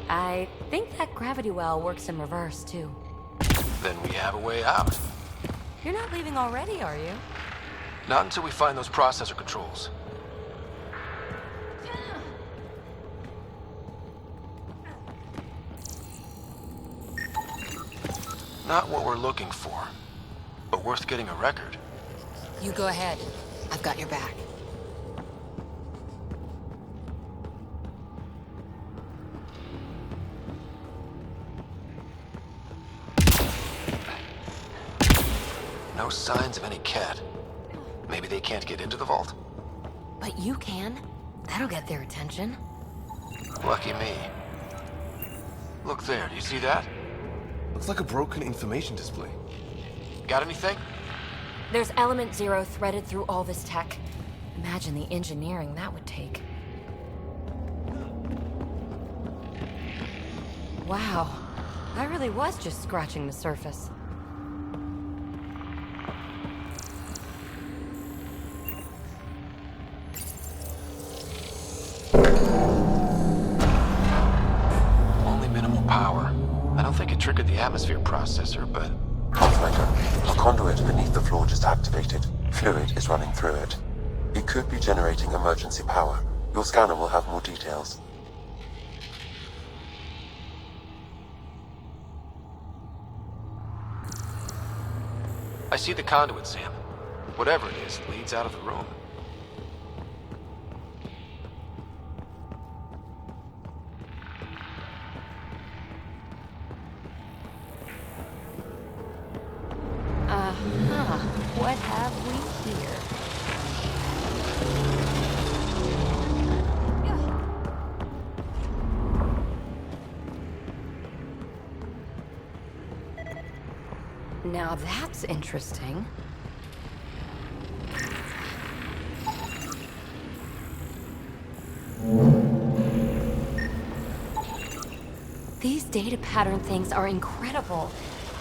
I think that gravity well works in reverse, too. Then we have a way out. You're not leaving already, are you? Not until we find those processor controls. Not what we're looking for, but worth getting a record. You go ahead. I've got your back. No signs of any cat. Maybe they can't get into the vault? But you can. That'll get their attention. Lucky me. Look there, do you see that? Looks like a broken information display. Got anything? There's Element Zero threaded through all this tech. Imagine the engineering that would take. Wow. I really was just scratching the surface. Only minimal power. I don't think it triggered the atmosphere processor, but... Operator, a conduit beneath the floor just activated. Fluid is running through it. It could be generating emergency power. Your scanner will have more details. I see the conduit, Sam. Whatever it is, leads out of the room. What have we here? Now that's interesting. These data pattern things are incredible.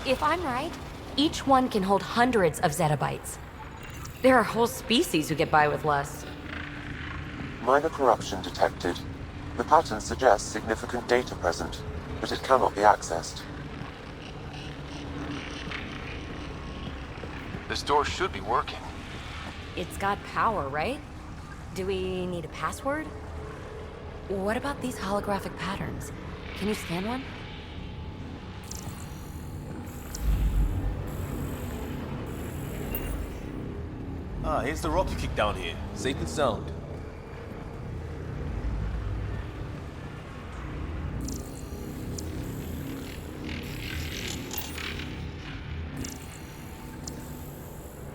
If I'm right, each one can hold hundreds of zettabytes. There are whole species who get by with less. Minor corruption detected. The pattern suggests significant data present, but it cannot be accessed. This door should be working. It's got power, right? Do we need a password? What about these holographic patterns? Can you scan one? Ah, here's the rock you kicked down here. Safe and sound.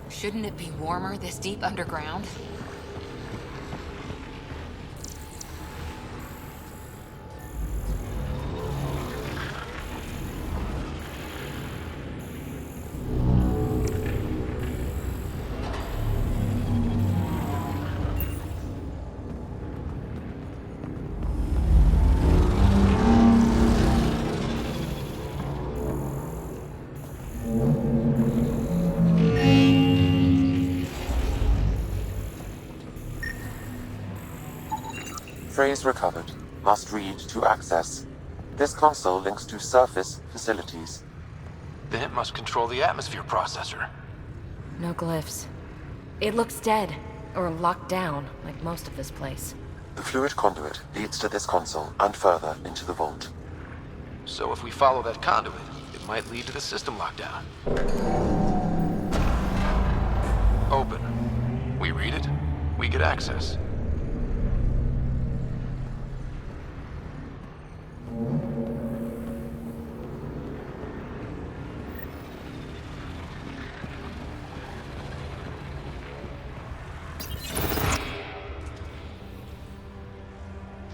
Shouldn't it be warmer this deep underground? Phrase recovered. Must read to access. This console links to surface facilities. Then it must control the atmosphere processor. No glyphs. It looks dead, or locked down, like most of this place. The fluid conduit leads to this console and further into the vault. So if we follow that conduit, it might lead to the system lockdown. Open. We read it, we get access.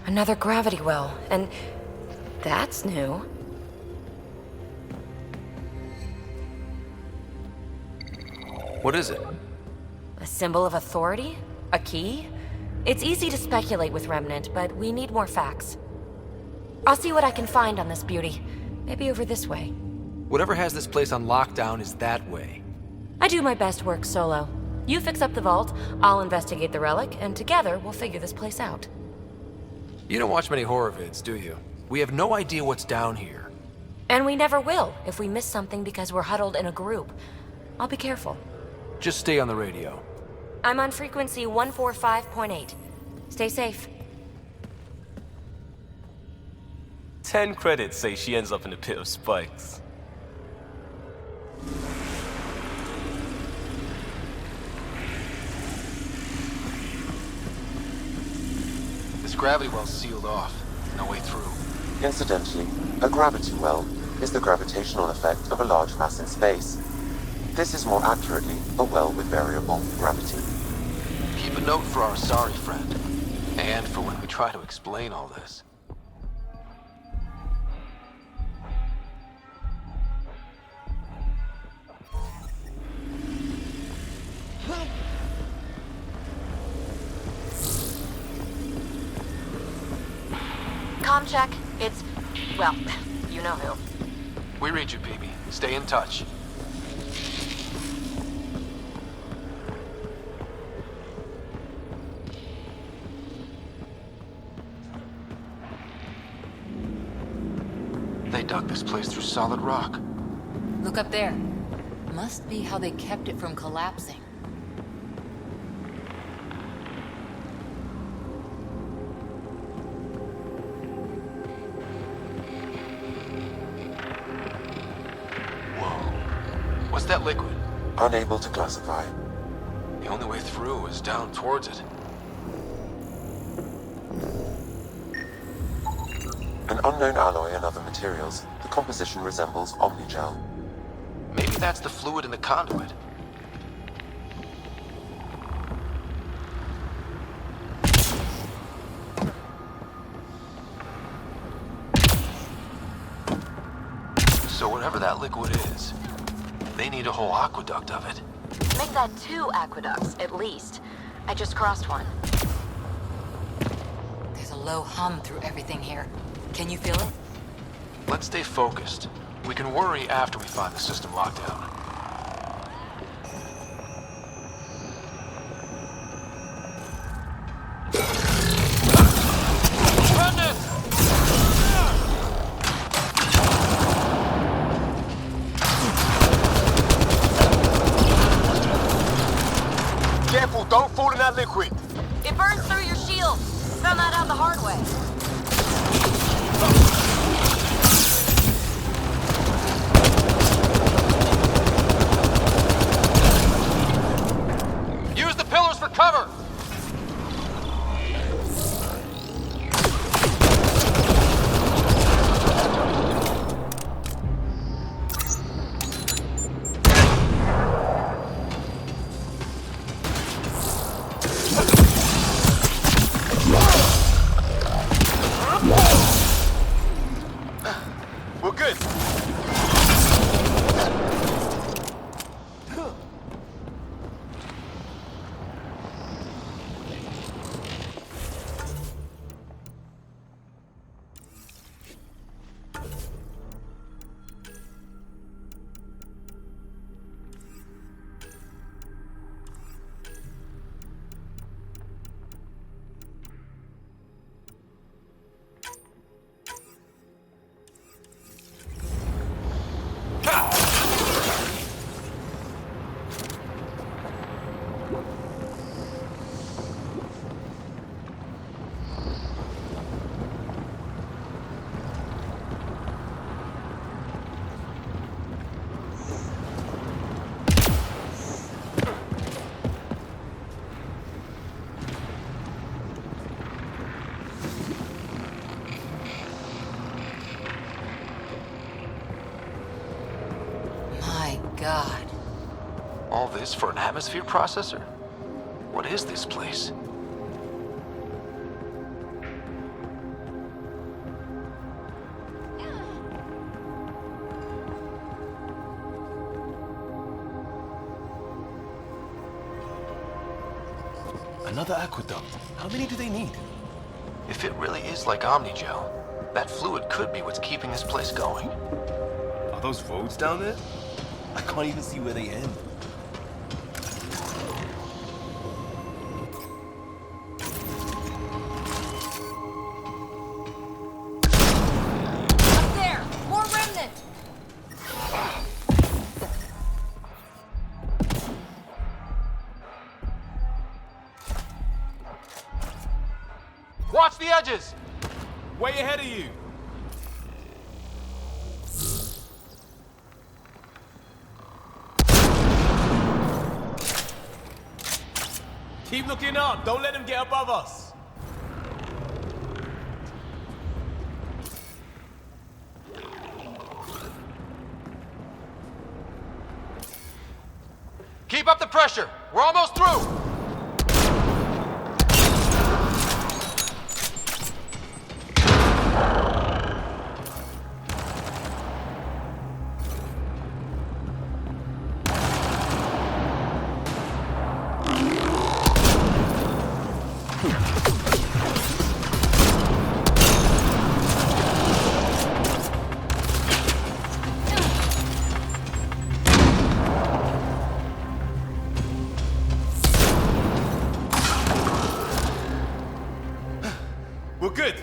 Another gravity well, and that's new. What is it? A symbol of authority? A key? It's easy to speculate with Remnant, but we need more facts. I'll see what I can find on this beauty. Maybe over this way. Whatever has this place on lockdown is that way. I do my best work solo. You fix up the vault, I'll investigate the relic, and together we'll figure this place out. You don't watch many horror vids, do you? We have no idea what's down here. And we never will if we miss something because we're huddled in a group. I'll be careful. Just stay on the radio. I'm on frequency 145.8. Stay safe. 10 credits say she ends up in a pit of spikes. This gravity well's sealed off. No way through. Incidentally, a gravity well is the gravitational effect of a large mass in space. This is more accurately a well with variable gravity. Keep a note for our sorry friend. And for when we try to explain all this. Comm check. It's... well, you know who. We read you, baby. Stay in touch. They dug this place through solid rock. Look up there. Must be how they kept it from collapsing. Whoa. What's that liquid? Unable to classify. The only way through is down towards it. An unknown alloy and other materials. The composition resembles omnigel. Maybe that's the fluid in the conduit. So whatever that liquid is, they need a whole aqueduct of it. Make that 2 aqueducts, at least. I just crossed one. There's a low hum through everything here. Can you feel it? Let's stay focused. We can worry after we find the system lockdown. Careful, don't fall in that liquid. It burns through your shield. Found that out the hard way. Use the pillars for cover! We're good. My God. All this for an atmosphere processor? What is this place? Another aqueduct. How many do they need? If it really is like Omnigel, that fluid could be what's keeping this place going. Are those roads down there? I can't even see where they end. the edges! Way ahead of you. Keep looking up. Don't let them get above us. Keep up the pressure! We're almost through! We're good.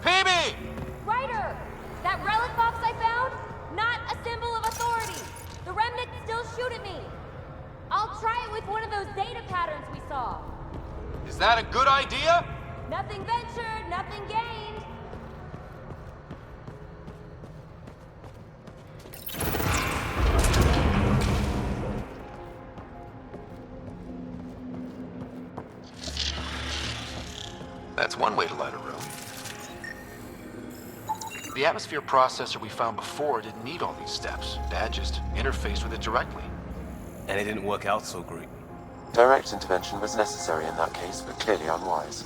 PB! Ryder! That relic box I found? Not a symbol of authority. The remnants still shoot at me. I'll try it with one of those data patterns we saw. Is that a good idea? Nothing ventured, nothing gained. That's one way to light a room. The atmosphere processor we found before didn't need all these steps. Dad just interfaced with it directly. And it didn't work out so great. Direct intervention was necessary in that case, but clearly unwise.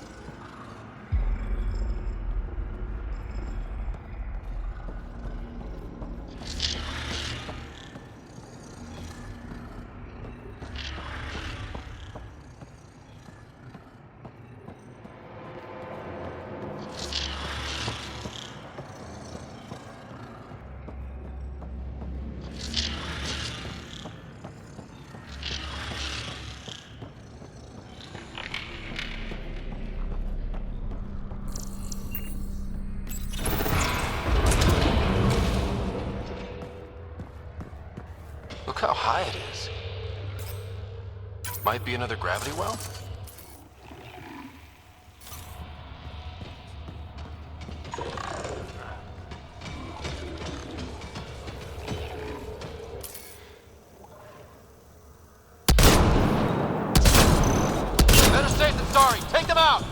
Look how high it is. Might be another gravity well? Better safe than sorry. Take them out!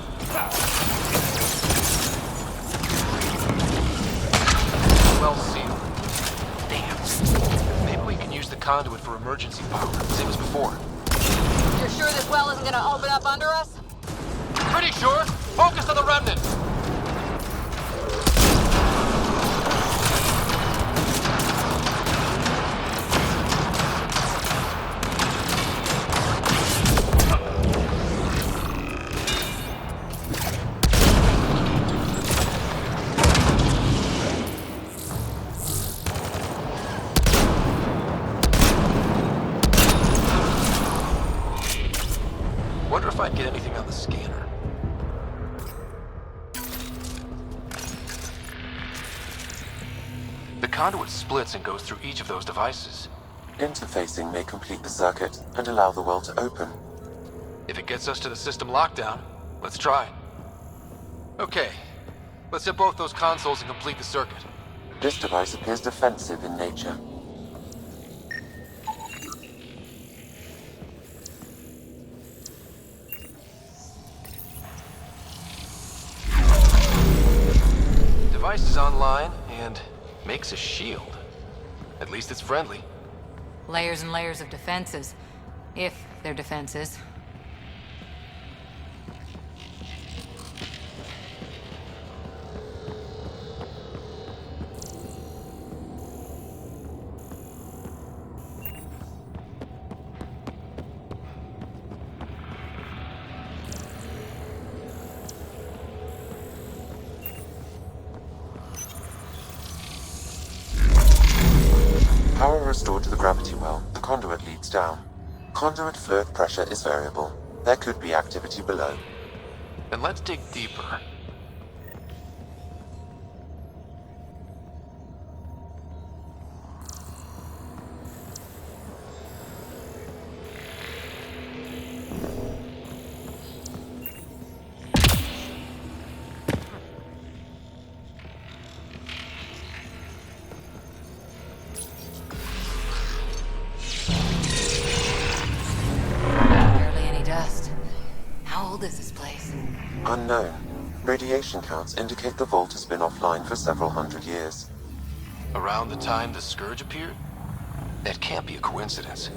Well sealed. Damn. Maybe we can use the conduit for emergency power, same as before. You're sure this well isn't gonna open up under us? Pretty sure. Focus on the remnant. Wonder if I'd get anything on the scanner. The conduit splits and goes through each of those devices. Interfacing may complete the circuit and allow the well to open. If it gets us to the system lockdown, let's try. Okay, let's hit both those consoles and complete the circuit. This device appears defensive in nature. Device is online and makes a shield. At least it's friendly. Layers and layers of defenses. If they're defenses. Power restored to the gravity well. The conduit leads down. Conduit fluid pressure is variable. There could be activity below. Then let's dig deeper. Barely any dust. How old is this place? Unknown. Radiation counts indicate the vault has been offline for several hundred years. Around the time the Scourge appeared? That can't be a coincidence.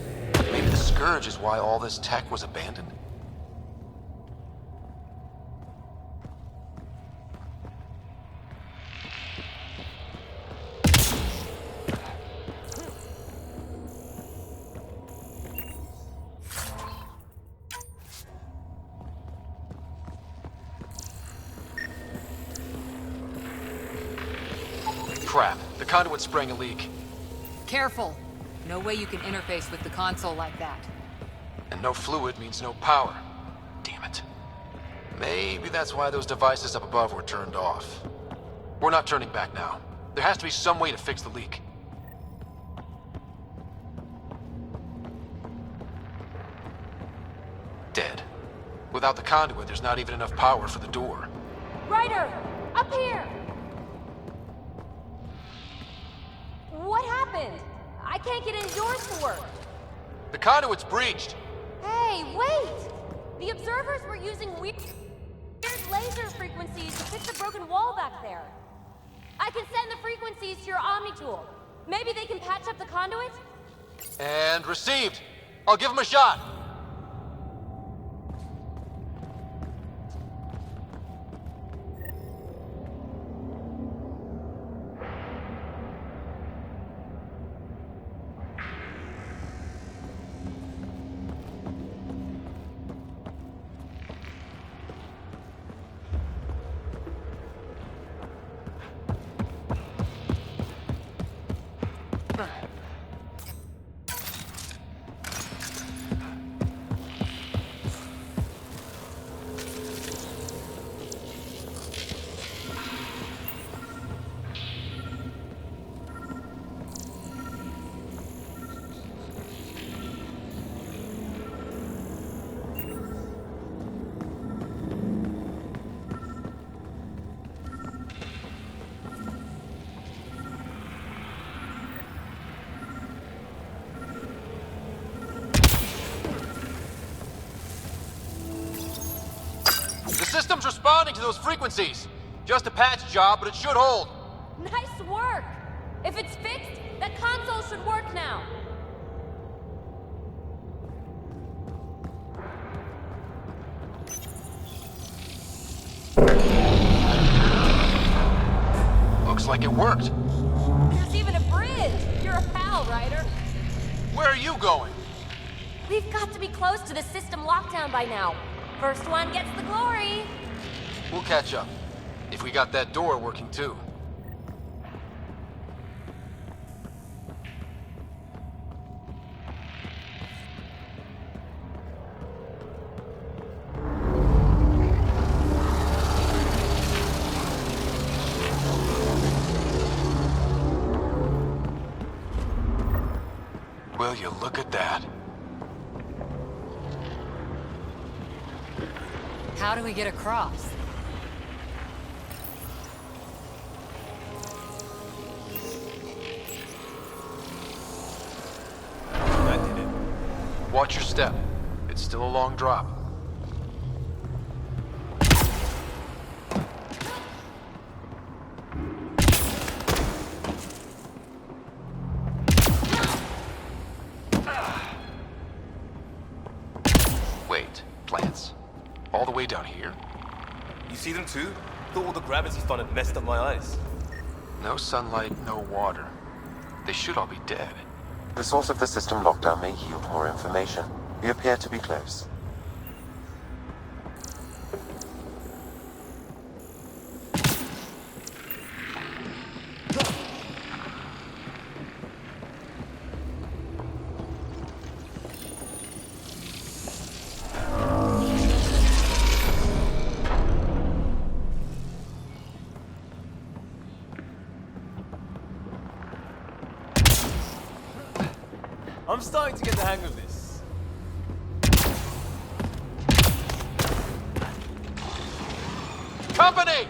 Maybe the Scourge is why all this tech was abandoned? Crap, the conduit sprang a leak. Careful. No way you can interface with the console like that. And no fluid means no power. Damn it. Maybe that's why those devices up above were turned off. We're not turning back now. There has to be some way to fix the leak. Dead. Without the conduit, there's not even enough power for the door. Ryder! Up here! What happened? I can't get indoors to work. The conduit's breached! Hey, wait! The observers were using weird laser frequencies to fix the broken wall back there. I can send the frequencies to your Omni tool. Maybe they can patch up the conduit? And received! I'll give him a shot! The system's responding to those frequencies. Just a patch job, but it should hold. Nice work! If it's fixed, that console should work now. Looks like it worked. There's even a bridge! You're a pal, Ryder. Where are you going? We've got to be close to the system lockdown by now. First one gets the glory. We'll catch up. If we got that door working too. Will you look at that? How do we get across? That did it. Watch your step. It's still a long drop. Wait, plants? All the way down here? You see them too? Thought all the gravity fun had messed up my eyes. No sunlight, no water. They should all be dead. The source of the system lockdown may yield more information. We appear to be close. I'm starting to get the hang of this. Company!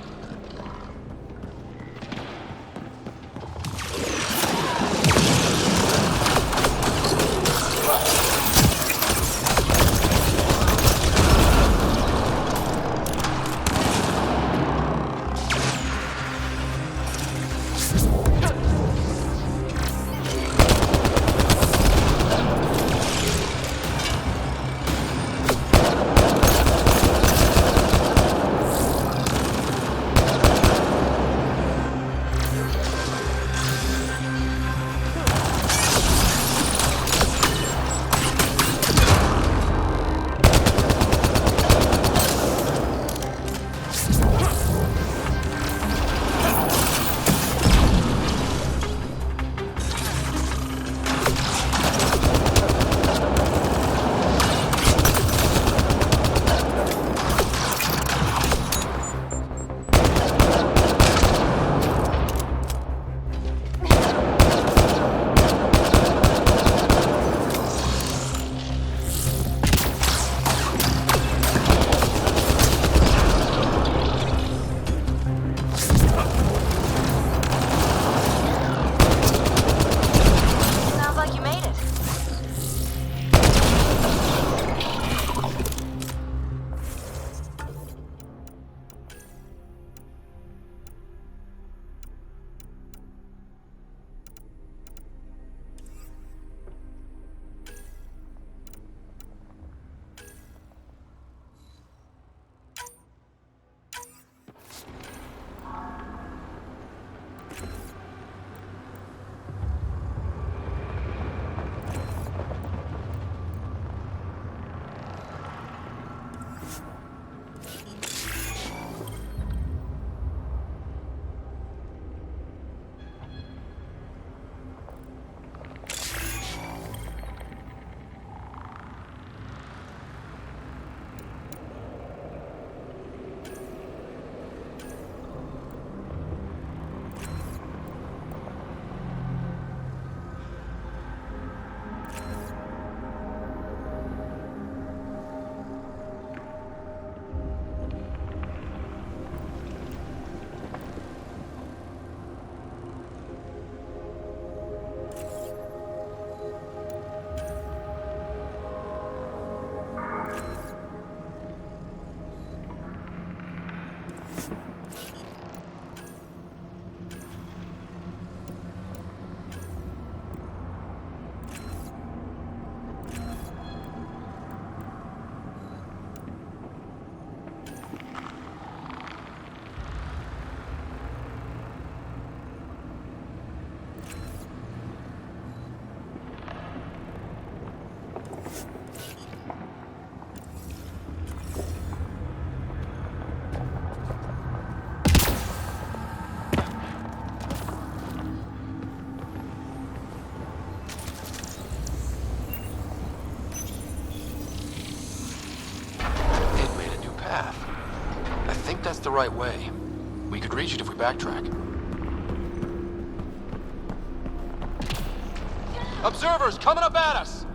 Sounds like you made it. That's the right way. We could reach it if we backtrack. Observers coming up at us!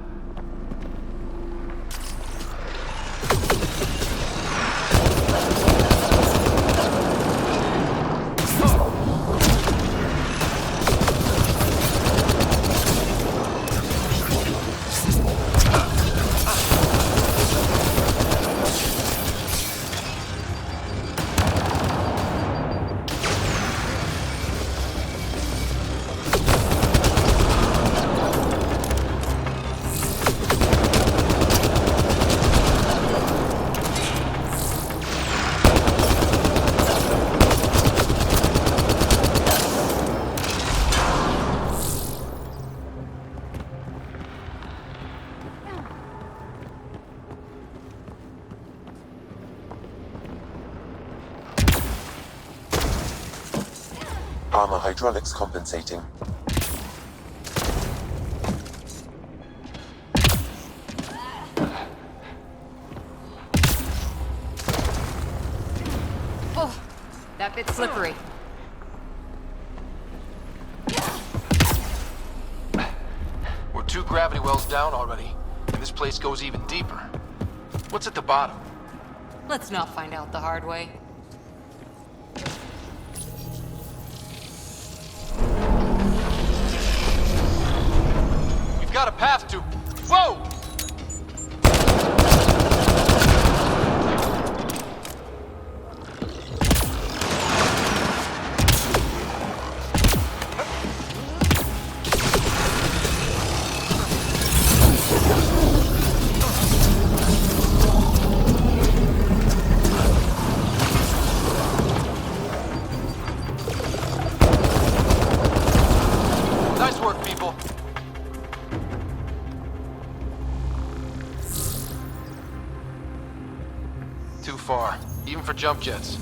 Armor hydraulics compensating. Oh, that bit's slippery. We're 2 gravity wells down already, and this place goes even deeper. What's at the bottom? Let's not find out the hard way. We've got a path to... Whoa! Nice work, people. Too far, even for jump jets.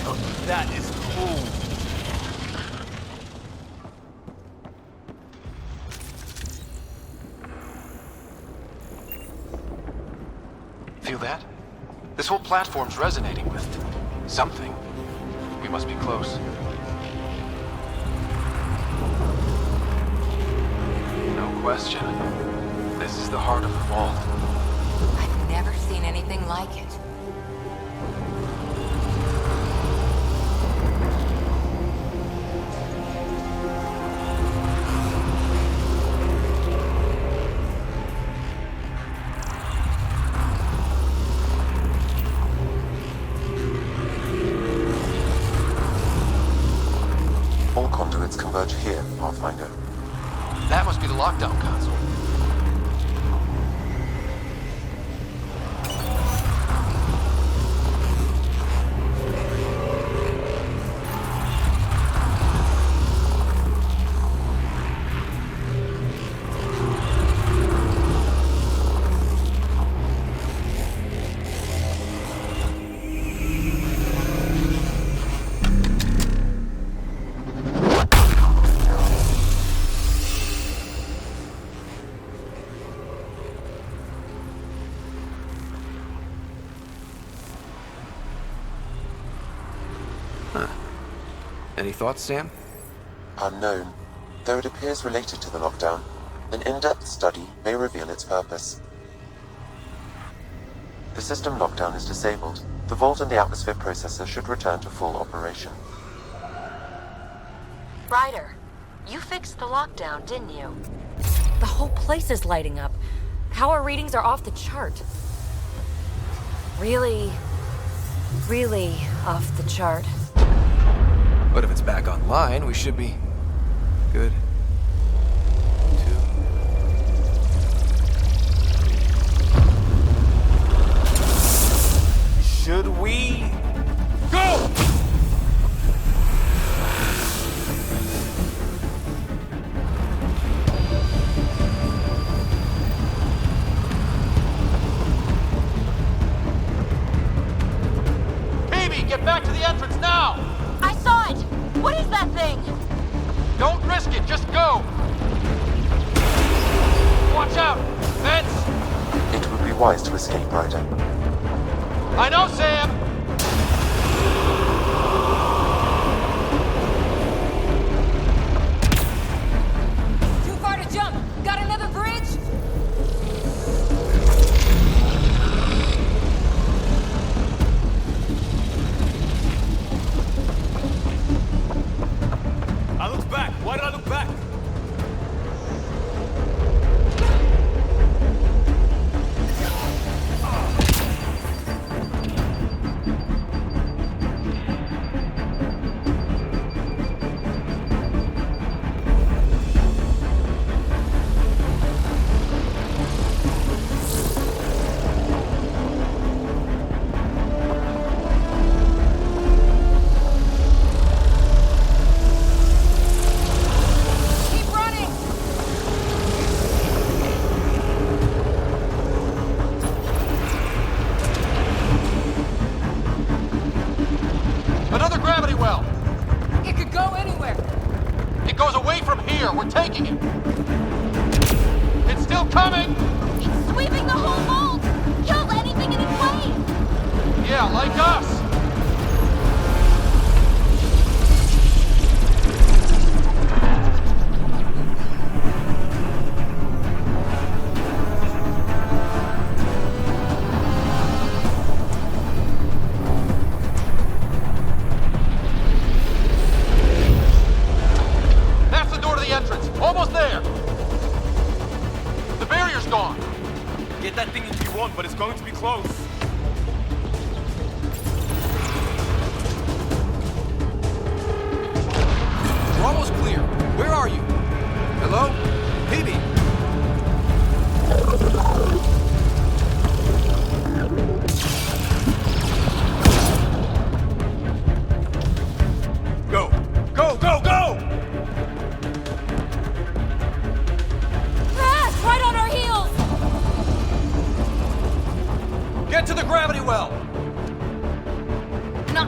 Oh, that is cool. Feel that? This whole platform's resonating with something. We must be close. No question. This is the heart of the vault. I've never seen anything like it. All conduits converge here, Pathfinder. That must be the lockdown console. Any thoughts, Sam? Unknown. Though it appears related to the lockdown, an in-depth study may reveal its purpose. The system lockdown is disabled. The vault and the atmosphere processor should return to full operation. Ryder, you fixed the lockdown, didn't you? The whole place is lighting up. Power readings are off the chart. Really off the chart. But if it's back online, we should be good. Should we go? Baby, get back to the entrance now! I saw it! What is that thing? Don't risk it, just go! Watch out! Vents! It would be wise to escape, Ryder. I know, Sam! Too far to jump! Got another bridge? I looked back. Why did I look back? Keep running! Another gravity well! It could go anywhere. It goes away from here! We're taking it! It's still coming! It's sweeping the whole vault! Kills anything in its way! Yeah, like us!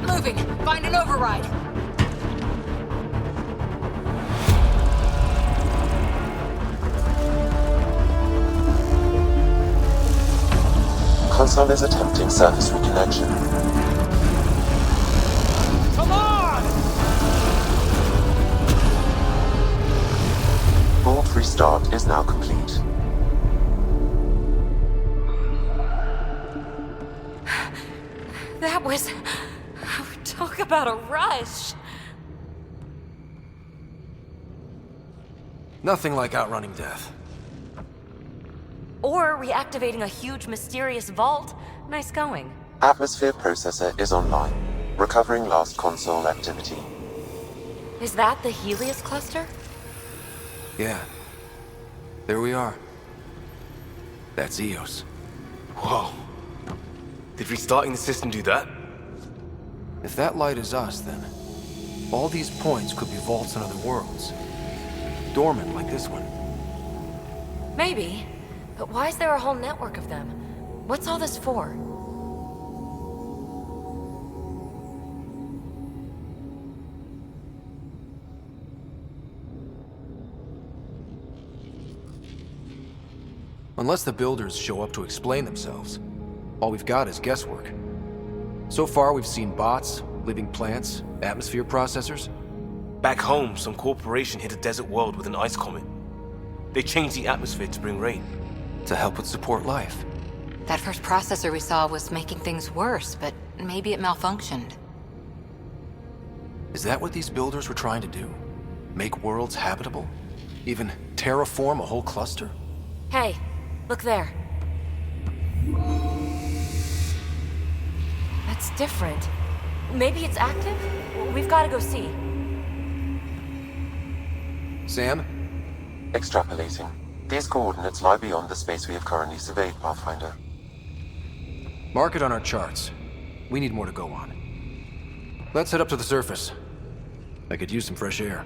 not moving. Find an override. Console is attempting surface reconnection. Come on! Vault restart is now complete. That was... Talk about a rush. Nothing like outrunning death. Or reactivating a huge mysterious vault. Nice going. Atmosphere processor is online, recovering last console activity. Is that the Helios cluster? Yeah. There we are. That's Eos. Whoa. Did restarting the system do that? If that light is us, then all these points could be vaults in other worlds. Dormant like this one. Maybe. But why is there a whole network of them? What's all this for? Unless the builders show up to explain themselves, all we've got is guesswork. So far, we've seen bots, living plants, atmosphere processors. Back home, some corporation hit a desert world with an ice comet. They changed the atmosphere to bring rain. To help it support life. That first processor we saw was making things worse, but maybe it malfunctioned. Is that what these builders were trying to do? Make worlds habitable? Even terraform a whole cluster? Hey, look there. That's different. Maybe it's active? We've got to go see. Sam? Extrapolating. These coordinates lie beyond the space we have currently surveyed, Pathfinder. Mark it on our charts. We need more to go on. Let's head up to the surface. I could use some fresh air.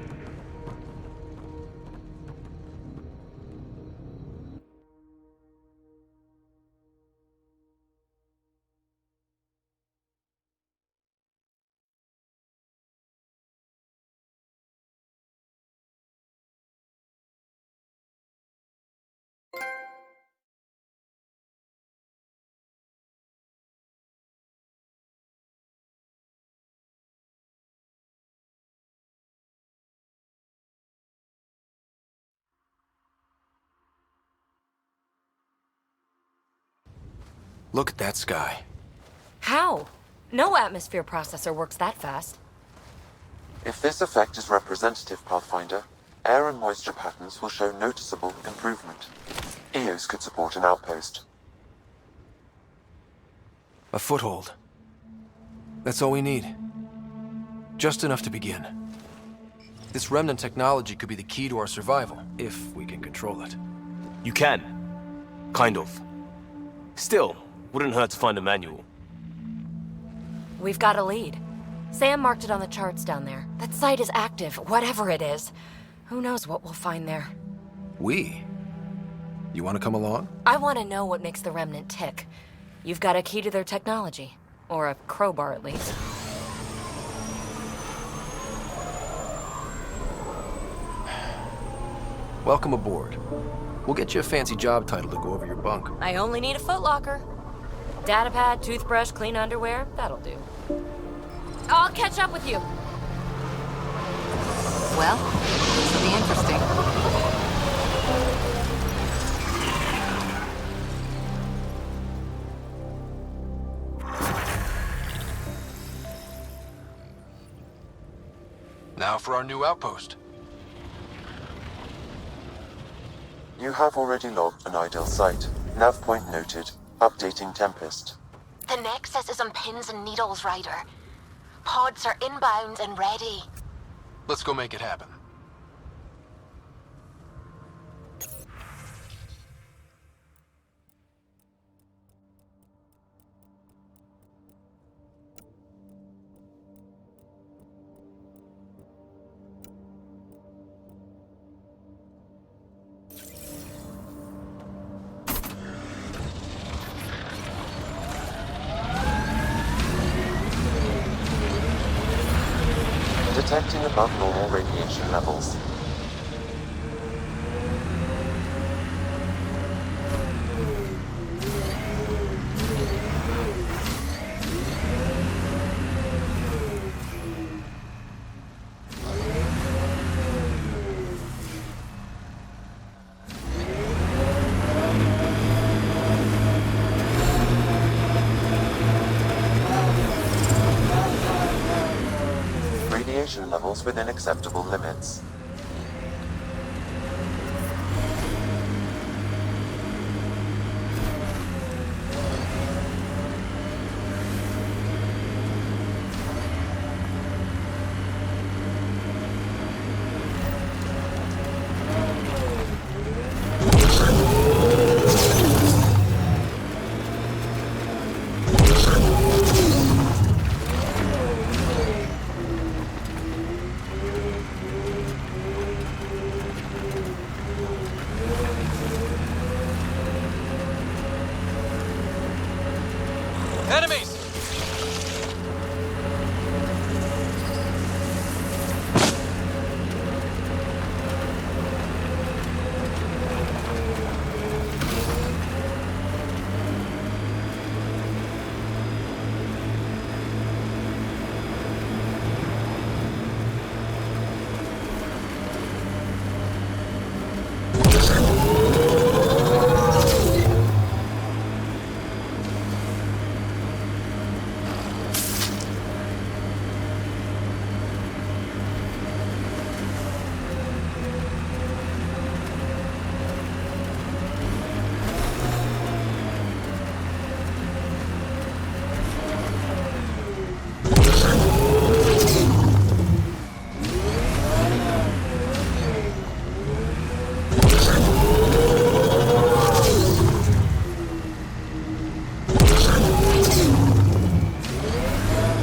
Look at that sky. How? No atmosphere processor works that fast. If this effect is representative, Pathfinder, air and moisture patterns will show noticeable improvement. Eos could support an outpost. A foothold. That's all we need. Just enough to begin. This remnant technology could be the key to our survival, if we can control it. You can. Kind of. Still, wouldn't hurt to find a manual. We've got a lead. Sam marked it on the charts down there. That site is active, whatever it is. Who knows what we'll find there. We? You want to come along? I want to know what makes the Remnant tick. You've got a key to their technology. Or a crowbar, at least. Welcome aboard. We'll get you a fancy job title to go over your bunk. I only need a footlocker. Datapad, toothbrush, clean underwear, that'll do. I'll catch up with you. Well, this will be interesting. Now for our new outpost. You have already logged an ideal site. Nav point noted. Updating Tempest. The Nexus is on pins and needles, Ryder. Pods are inbound and ready. Let's go make it happen. Detecting above normal radiation levels. Radiation levels within acceptable limits. Enemies!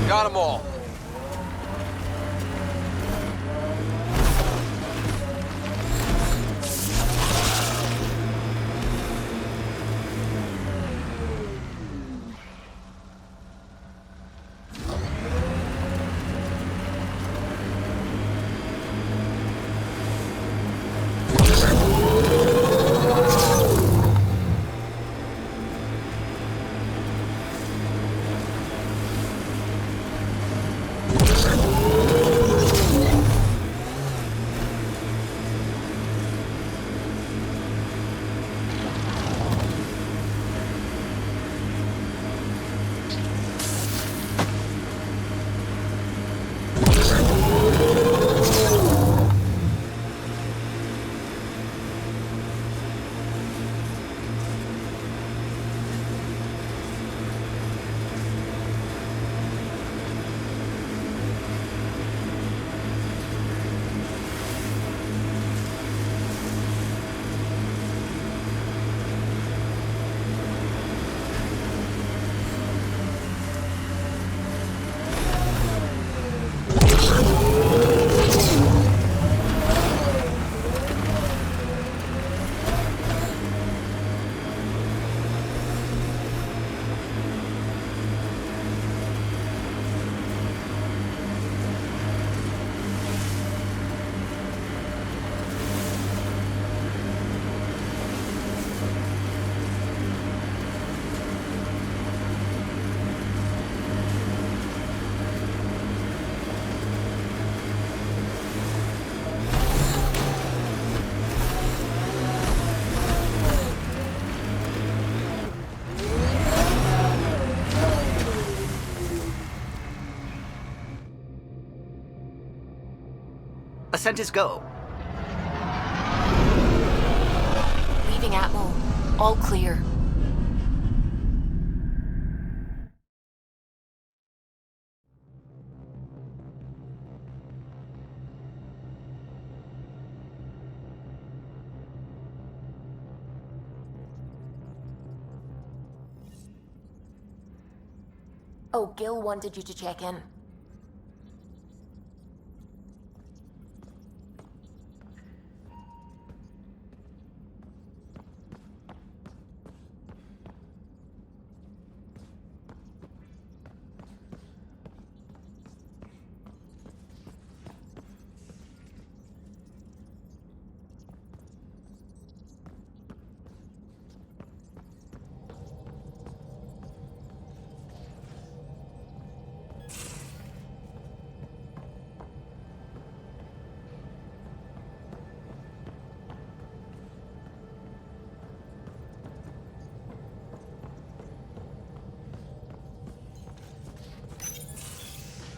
Got them all. Ascent is go. Leaving Atmo. All clear. Oh, Gil wanted you to check in.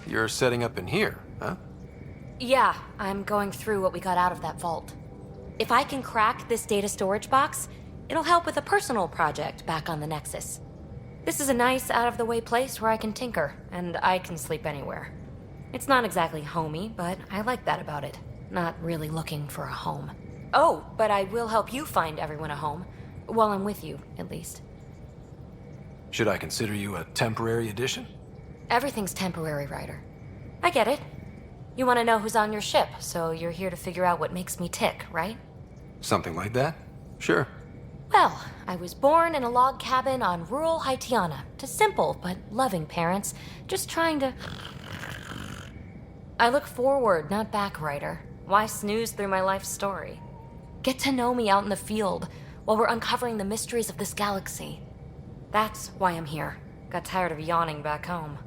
you're setting up in here, huh? Yeah, I'm going through what we got out of that vault. If I can crack this data storage box, it'll help with a personal project back on the Nexus. This is a nice, out-of-the-way place where I can tinker, and I can sleep anywhere. It's not exactly homey, but I like that about it. Not really looking for a home. Oh, but I will help you find everyone a home. While I'm with you, at least. Should I consider you a temporary addition? Everything's temporary, Ryder. I get it. You want to know who's on your ship, so you're here to figure out what makes me tick, right? Something like that? Sure. Well, I was born in a log cabin on rural Haitiana to simple but loving parents, just trying to... I look forward, not back, Ryder. Why snooze through my life story? Get to know me out in the field while we're uncovering the mysteries of this galaxy. That's why I'm here. Got tired of yawning back home.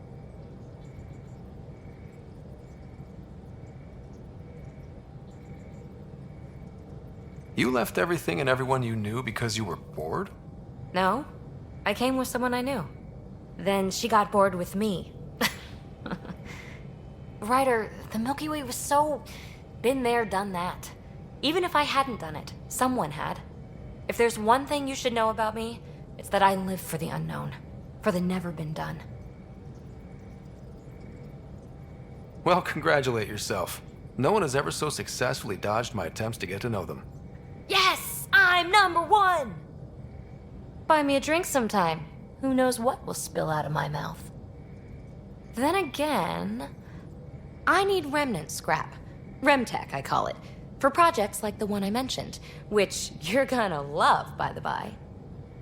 You left everything and everyone you knew because you were bored? No, I came with someone I knew. Then she got bored with me. Ryder, the Milky Way was so... been there, done that. Even if I hadn't done it, someone had. If there's one thing you should know about me, it's that I live for the unknown. For the never been done. Well, congratulate yourself. No one has ever so successfully dodged my attempts to get to know them. Yes! I'm #1! Buy me a drink sometime. Who knows what will spill out of my mouth. Then again... I need remnant scrap. Remtech, I call it. For projects like the one I mentioned. Which you're gonna love, by the by.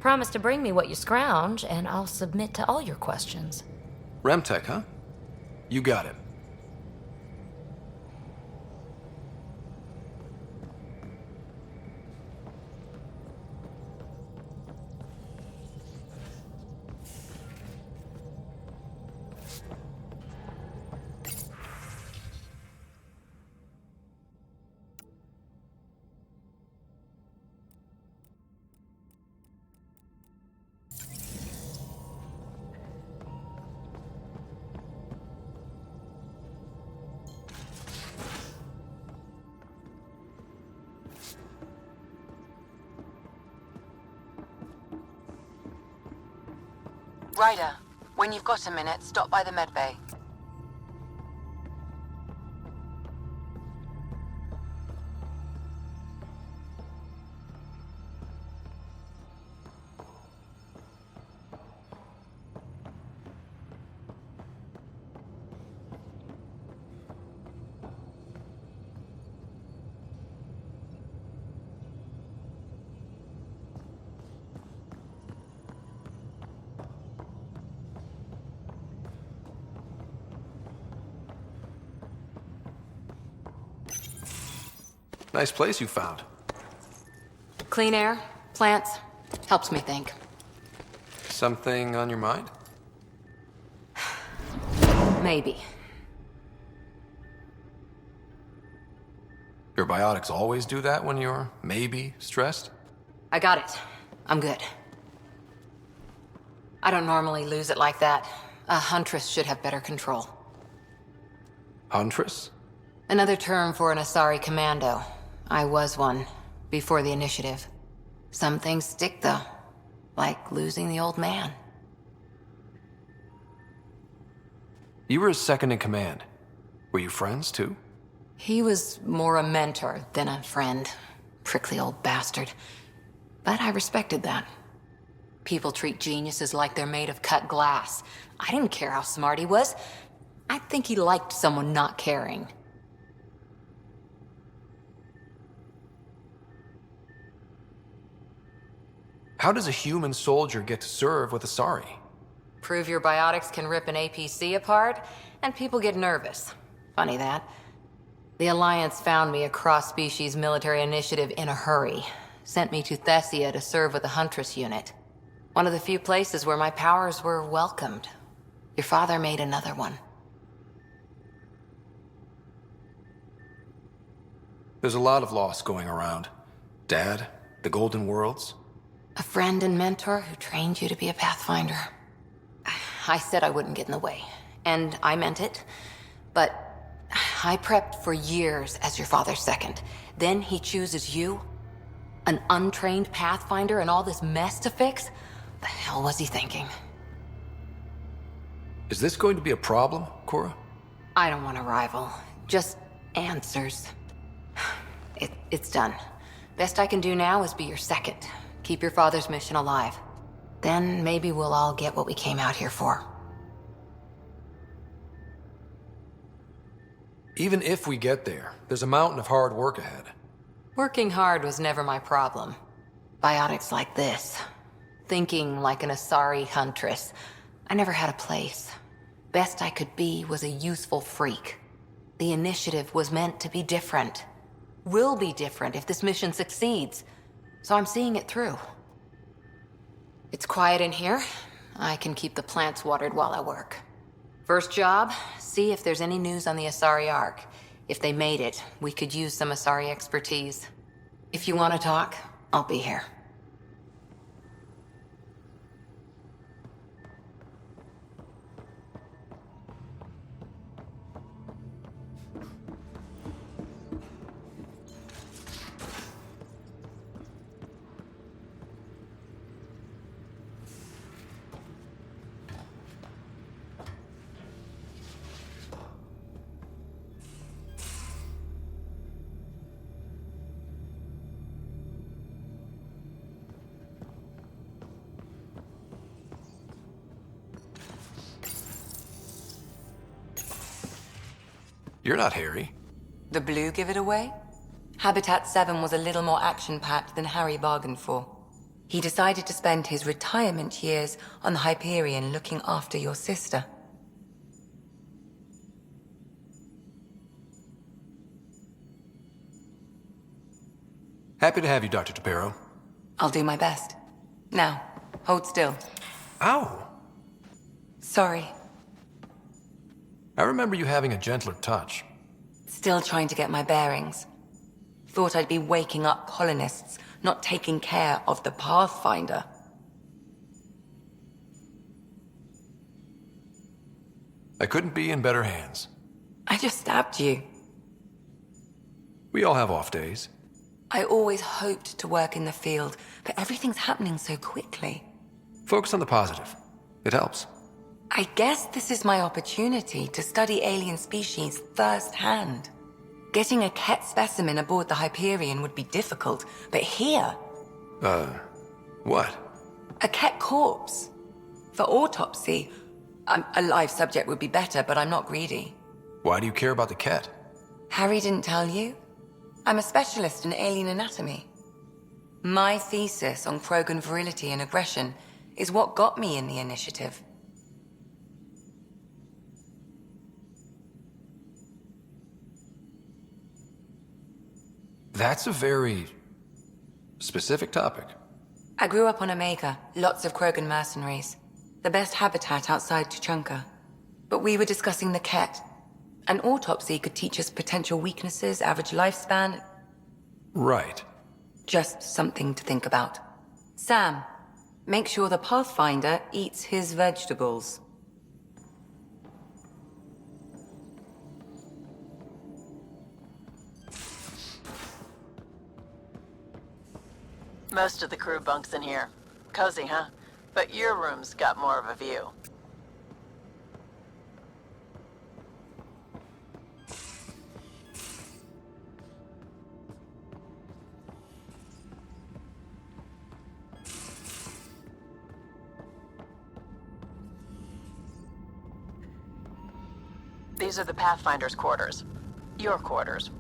Promise to bring me what you scrounge, and I'll submit to all your questions. Remtech, huh? You got it. Ryder, when you've got a minute, stop by the medbay. Nice place you found. Clean air, plants, helps me think. Something on your mind? Maybe. Your biotics always do that when you're maybe stressed? I got it. I'm good. I don't normally lose it like that. A huntress should have better control. Huntress? Another term for an Asari commando. I was one, before the initiative. Some things stick, though. Like losing the old man. You were his second in command. Were you friends, too? He was more a mentor than a friend. Prickly old bastard. But I respected that. People treat geniuses like they're made of cut glass. I didn't care how smart he was. I think he liked someone not caring. How does a human soldier get to serve with Asari? Prove your biotics can rip an APC apart, and people get nervous. Funny that. The Alliance found me a cross-species military initiative in a hurry. Sent me to Thessia to serve with the Huntress unit. One of the few places where my powers were welcomed. Your father made another one. There's a lot of loss going around. Dad, the Golden Worlds. A friend and mentor who trained you to be a Pathfinder. I said I wouldn't get in the way. And I meant it. But I prepped for years as your father's second. Then he chooses you? An untrained Pathfinder and all this mess to fix? The hell was he thinking? Is this going to be a problem, Cora? I don't want a rival. Just answers. It's done. Best I can do now is be your second. Keep your father's mission alive. Then maybe we'll all get what we came out here for. Even if we get there, there's a mountain of hard work ahead. Working hard was never my problem. Biotics like this. Thinking like an Asari huntress. I never had a place. Best I could be was a useful freak. The initiative was meant to be different. Will be different if this mission succeeds. So I'm seeing it through. It's quiet in here. I can keep the plants watered while I work. First job, see if there's any news on the Asari Ark. If they made it, we could use some Asari expertise. If you want to talk, I'll be here. You're not Harry. The blue give it away? Habitat 7 was a little more action-packed than Harry bargained for. He decided to spend his retirement years on the Hyperion looking after your sister. Happy to have you, Dr. Tapero. I'll do my best. Now, hold still. Ow! Sorry. I remember you having a gentler touch. Still trying to get my bearings. Thought I'd be waking up colonists, not taking care of the Pathfinder. I couldn't be in better hands. I just stabbed you. We all have off days. I always hoped to work in the field, but everything's happening so quickly. Focus on the positive. It helps. I guess this is my opportunity to study alien species firsthand. Getting a Ket specimen aboard the Hyperion would be difficult, but here... What? A Ket corpse. For autopsy, a live subject would be better, but I'm not greedy. Why do you care about the Ket? Harry didn't tell you? I'm a specialist in alien anatomy. My thesis on Krogan virility and aggression is what got me in the initiative. That's a very specific topic. I grew up on Omega, lots of Krogan mercenaries. The best habitat outside Tuchanka. But we were discussing the Ket. An autopsy could teach us potential weaknesses, average lifespan. Right. Just something to think about. Sam, make sure the Pathfinder eats his vegetables. Most of the crew bunks in here. Cozy, huh? But your room's got more of a view. These are the Pathfinder's quarters. Your quarters.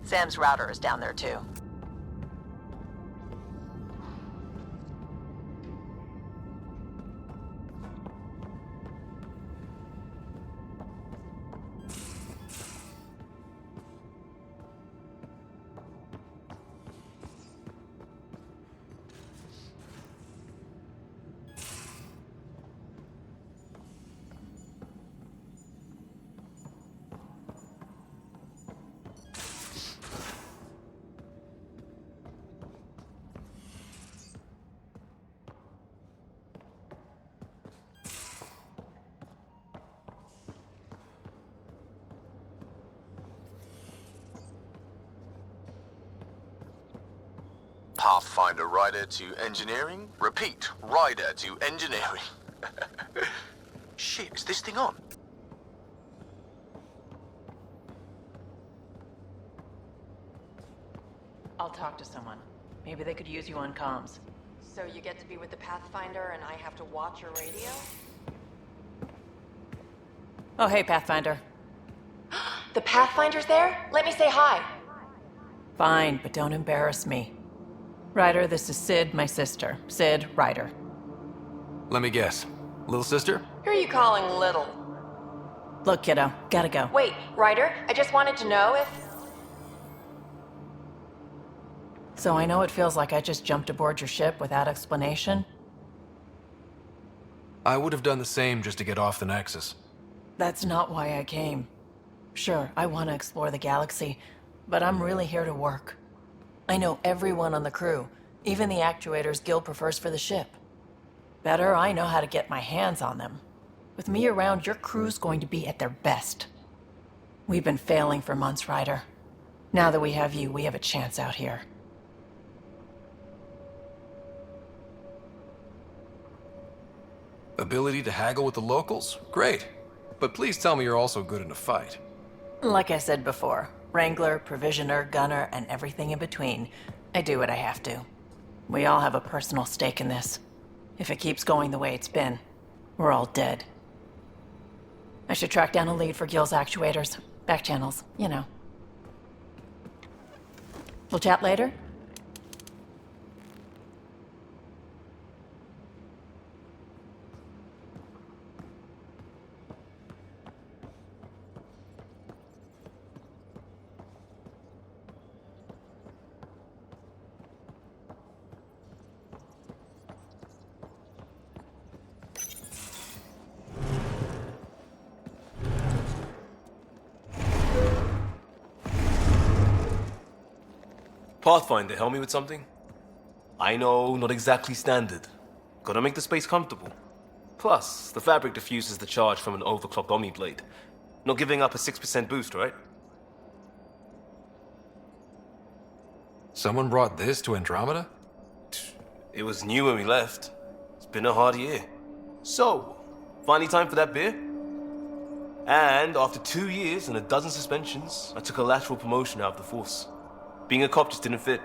Sam's router is down there too. Pathfinder rider to engineering. Repeat, rider to engineering. Shit, is this thing on? I'll talk to someone. Maybe they could use you on comms. So you get to be with the Pathfinder and I have to watch your radio? Oh, hey, Pathfinder. The Pathfinder's there? Let me say hi. Fine, but don't embarrass me. Ryder, this is Sid, my sister. Sid, Ryder. Let me guess. Little sister? Who are you calling little? Look, kiddo, gotta go. Wait, Ryder, I just wanted to know if... So I know it feels like I just jumped aboard your ship without explanation. I would have done the same just to get off the Nexus. That's not why I came. Sure, I want to explore the galaxy, but I'm really here to work. I know everyone on the crew, even the actuators Gil prefers for the ship. Better, I know how to get my hands on them. With me around, your crew's going to be at their best. We've been failing for months, Ryder. Now that we have you, we have a chance out here. Ability to haggle with the locals? Great. But please tell me you're also good in a fight. Like I said before, Wrangler, Provisioner, Gunner, and everything in between. I do what I have to. We all have a personal stake in this. If it keeps going the way it's been, we're all dead. I should track down a lead for Gil's actuators. Back channels, you know. We'll chat later? Pathfinder, help me with something? I know, not exactly standard. Gotta make the space comfortable. Plus, the fabric diffuses the charge from an overclocked Omni blade. Not giving up a 6% boost, right? Someone brought this to Andromeda? It was new when we left. It's been a hard year. So, finally time for that beer? And after 2 years and a dozen suspensions, I took a lateral promotion out of the force. Being a cop just didn't fit.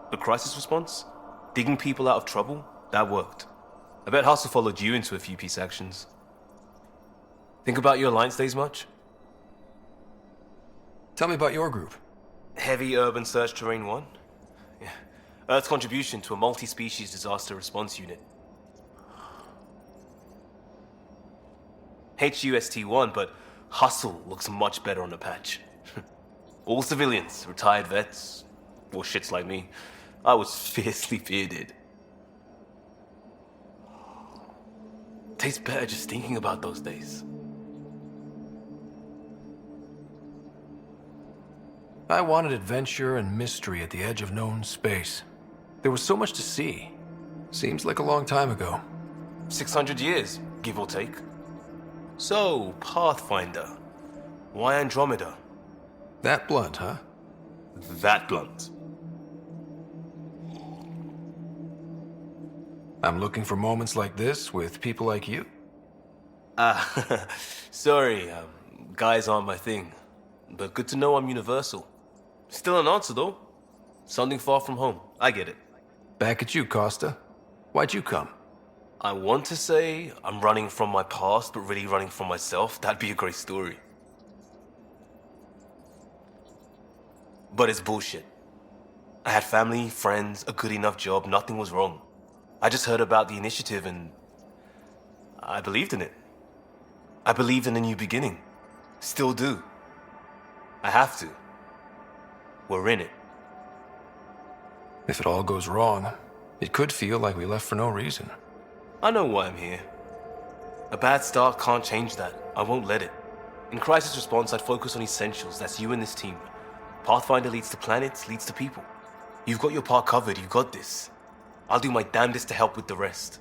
But crisis response? Digging people out of trouble? That worked. I bet Hustle followed you into a few peace actions. Think about your Alliance days much? Tell me about your group. Heavy Urban Search Terrain 1? Yeah. Earth's contribution to a multi-species disaster response unit. HUST-1, but Hustle looks much better on the patch. All civilians, retired vets, or shits like me. I was fiercely bearded. Tastes better just thinking about those days. I wanted adventure and mystery at the edge of known space. There was so much to see. Seems like a long time ago. 600 years, give or take. So, Pathfinder. Why Andromeda? That blunt, huh? That blunt. I'm looking for moments like this with people like you. Sorry, guys aren't my thing. But good to know I'm universal. Still an answer, though. Something far from home. I get it. Back at you, Costa. Why'd you come? I want to say I'm running from my past, but really running from myself. That'd be a great story. But it's bullshit. I had family, friends, a good enough job, nothing was wrong. I just heard about the initiative and I believed in it. I believed in a new beginning. Still do. I have to. We're in it. If it all goes wrong, it could feel like we left for no reason. I know why I'm here. A bad start can't change that. I won't let it. In crisis response, I'd focus on essentials. That's you and this team. Pathfinder leads to planets, leads to people. You've got your part covered, you got this. I'll do my damnedest to help with the rest.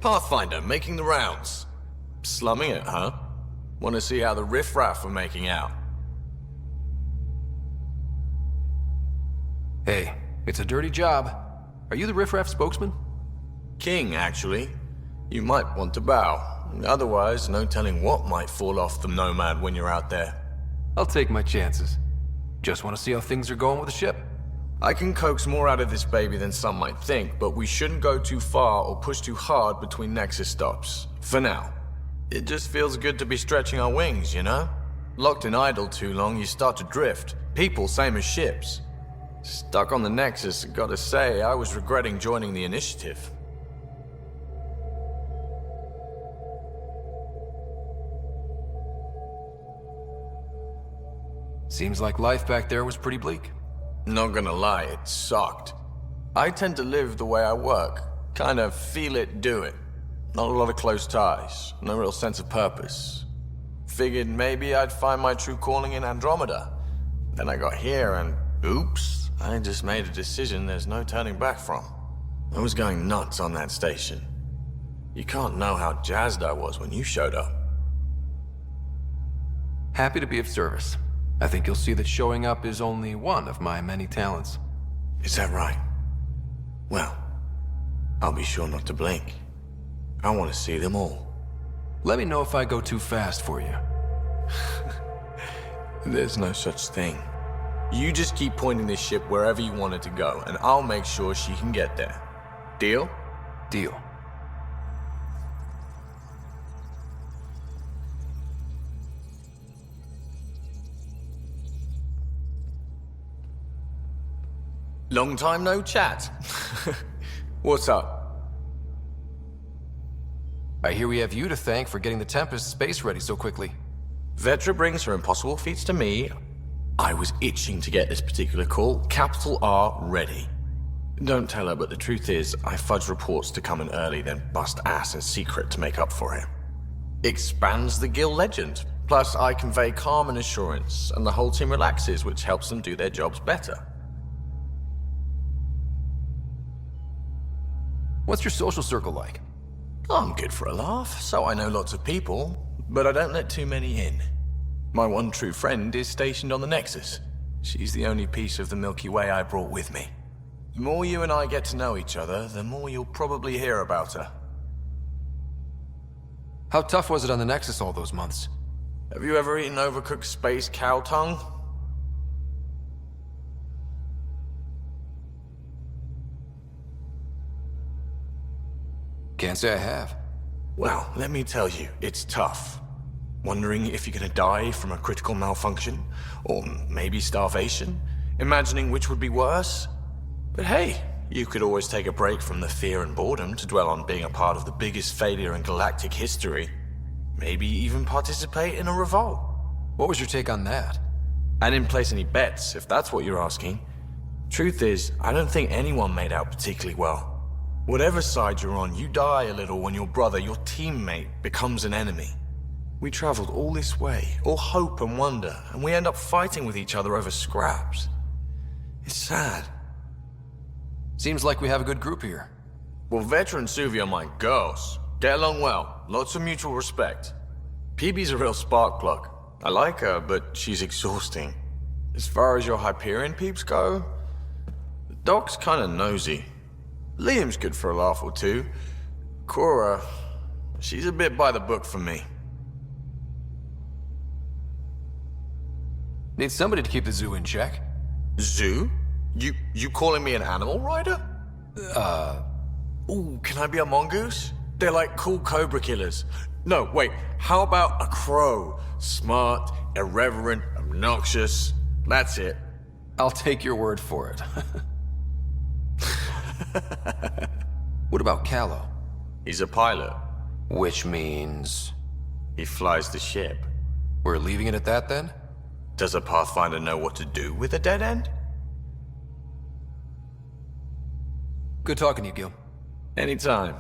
Pathfinder, making the rounds. Slumming it, huh? Want to see how the riffraff are making out? Hey, it's a dirty job. Are you the riffraff spokesman? King, actually. You might want to bow. Otherwise, no telling what might fall off the Nomad when you're out there. I'll take my chances. Just want to see how things are going with the ship. I can coax more out of this baby than some might think, but we shouldn't go too far or push too hard between Nexus stops. For now. It just feels good to be stretching our wings, you know? Locked in idle too long, you start to drift. People, same as ships. Stuck on the Nexus, gotta say, I was regretting joining the Initiative. Seems like life back there was pretty bleak. Not gonna lie, it sucked. I tend to live the way I work. Kind of feel it, do it. Not a lot of close ties, no real sense of purpose. Figured maybe I'd find my true calling in Andromeda. Then I got here and, oops, I just made a decision there's no turning back from. I was going nuts on that station. You can't know how jazzed I was when you showed up. Happy to be of service. I think you'll see that showing up is only one of my many talents. Is that right? Well, I'll be sure not to blink. I want to see them all. Let me know if I go too fast for you. There's no such thing. You just keep pointing this ship wherever you want it to go, and I'll make sure she can get there. Deal? Deal. Long time no chat. What's up? I hear we have you to thank for getting the Tempest space ready so quickly. Vetra brings her impossible feats to me. I was itching to get this particular call. Capital R ready. Don't tell her, but the truth is, I fudge reports to come in early, then bust ass in secret to make up for it. Expands the guild legend. Plus, I convey calm and assurance, and the whole team relaxes, which helps them do their jobs better. What's your social circle like? I'm good for a laugh, so I know lots of people, but I don't let too many in. My one true friend is stationed on the Nexus. She's the only piece of the Milky Way I brought with me. The more you and I get to know each other, the more you'll probably hear about her. How tough was it on the Nexus all those months? Have you ever eaten overcooked space cow tongue? Can't say I have. Well, let me tell you, it's tough. Wondering if you're gonna die from a critical malfunction, or maybe starvation, imagining which would be worse. But hey, you could always take a break from the fear and boredom to dwell on being a part of the biggest failure in galactic history. Maybe even participate in a revolt. What was your take on that? I didn't place any bets, if that's what you're asking. Truth is, I don't think anyone made out particularly well. Whatever side you're on, you die a little when your brother, your teammate, becomes an enemy. We traveled all this way, all hope and wonder, and we end up fighting with each other over scraps. It's sad. Seems like we have a good group here. Well, Vetra and Suvi are my girls. Get along well, lots of mutual respect. PB's a real spark plug. I like her, but she's exhausting. As far as your Hyperion peeps go, the doc's kinda nosy. Liam's good for a laugh or two. Cora, she's a bit by the book for me. Need somebody to keep the zoo in check. Zoo? You calling me an animal rider? Ooh, can I be a mongoose? They're like cool cobra killers. No, wait, how about a crow? Smart, irreverent, obnoxious. That's it. I'll take your word for it. What about Callow? He's a pilot. Which means... he flies the ship. We're leaving it at that then? Does a Pathfinder know what to do with a dead end? Good talking to you, Gil. Anytime.